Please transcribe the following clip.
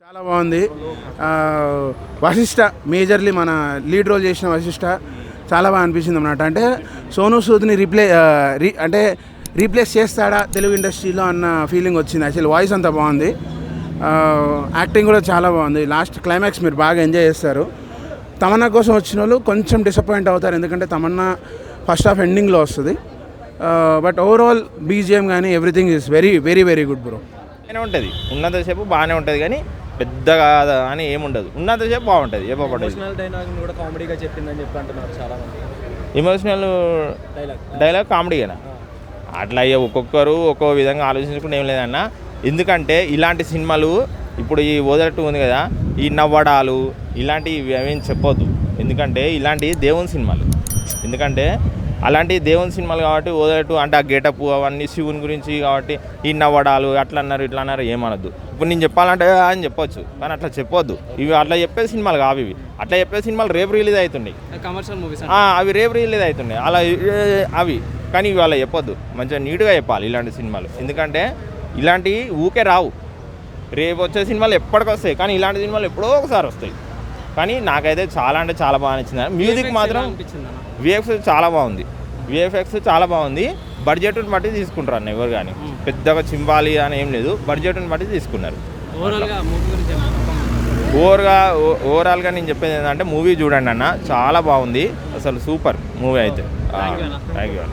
చాలా బాగుంది. వశిష్ఠ మేజర్లీ మన లీడ్ రోల్ చేసిన వశిష్ఠ చాలా బాగా అనిపించింది అన్నమాట. అంటే సోనూ సూద్ని అంటే రీప్లేస్ చేస్తాడా తెలుగు ఇండస్ట్రీలో అన్న ఫీలింగ్ వచ్చింది. యాక్చువల్లీ వాయిస్ అంతా బాగుంది, యాక్టింగ్ కూడా చాలా బాగుంది. లాస్ట్ క్లైమాక్స్ మీరు బాగా ఎంజాయ్ చేస్తారు. తమన్నా కోసం వచ్చిన వాళ్ళు కొంచెం డిసప్పాయింట్ అవుతారు, ఎందుకంటే తమన్నా ఫస్ట్ హాఫ్ ఎండింగ్లో వస్తుంది. బట్ ఓవరాల్ బీజిఎం కానీ everything is very very very good bro. బాగానే ఉంటుంది, ఉన్నంతసేపు బాగానే ఉంటుంది, కానీ పెద్దగా అని ఏముండదు, ఉన్నంతసేపు బాగుంటుంది. ఎమోషనల్ డైలాగ్ కూడా కామెడీగా చెప్పిందని చెప్పి అంటున్నారు చాలా మంది. ఎమోషనల్ డైలాగ్ కామెడీగా అట్లా ఒక్కొక్కరు ఒక్కో విధంగా ఆలోచించుకుంటే ఏం లేదన్న. ఎందుకంటే ఇలాంటి సినిమాలు ఇప్పుడు ఈ ఓదరట్టు ఉంది కదా, ఈ నవ్వడాలు ఇలాంటివి ఏమేం చెప్పొద్దు. ఎందుకంటే ఇలాంటి దేవుని సినిమాలు, ఎందుకంటే అలాంటి దేవుని సినిమాలు కాబట్టి ఓదరట్టు అంటే ఆ గెటప్ అవన్నీ శివుని గురించి కాబట్టి ఈ నవ్వడాలు అట్లా అన్నారు ఇట్లా అన్నారు ఏమనొద్దు. ఇప్పుడు నేను చెప్పాలంటే అని చెప్పొచ్చు, కానీ అట్లా చెప్పొద్దు. ఇవి అట్లా చెప్పే సినిమాలు కావు, ఇవి అట్లా చెప్పే సినిమాలు రేపు రిలీజ్ అవుతున్నాయి, కమర్షియల్ మూవీస్ అవి రేపు రిలీజ్ అవుతున్నాయి అలా అవి. కానీ ఇవి అలా చెప్పొద్దు, మంచిగా నీట్గా చెప్పాలి ఇలాంటి సినిమాలు. ఎందుకంటే ఇలాంటివి ఊకే రావు, రేపు వచ్చే సినిమాలు ఎప్పటికి వస్తాయి, కానీ ఇలాంటి సినిమాలు ఎప్పుడో ఒకసారి వస్తాయి. కానీ నాకైతే చాలా అంటే చాలా బాగా నచ్చింది. మ్యూజిక్ మాత్రం విఎఫ్ఎక్స్ చాలా బాగుంది. బడ్జెట్ని బట్టి తీసుకుంటారు అన్న ఎవరు కానీ, పెద్దగా చింపాలి అని ఏం లేదు, బడ్జెట్ని బట్టి తీసుకున్నారు. ఓవరాల్గా నేను చెప్పేది ఏంటంటే మూవీ చూడండి అన్న, చాలా బాగుంది అసలు, సూపర్ మూవీ అయితే. Thank you.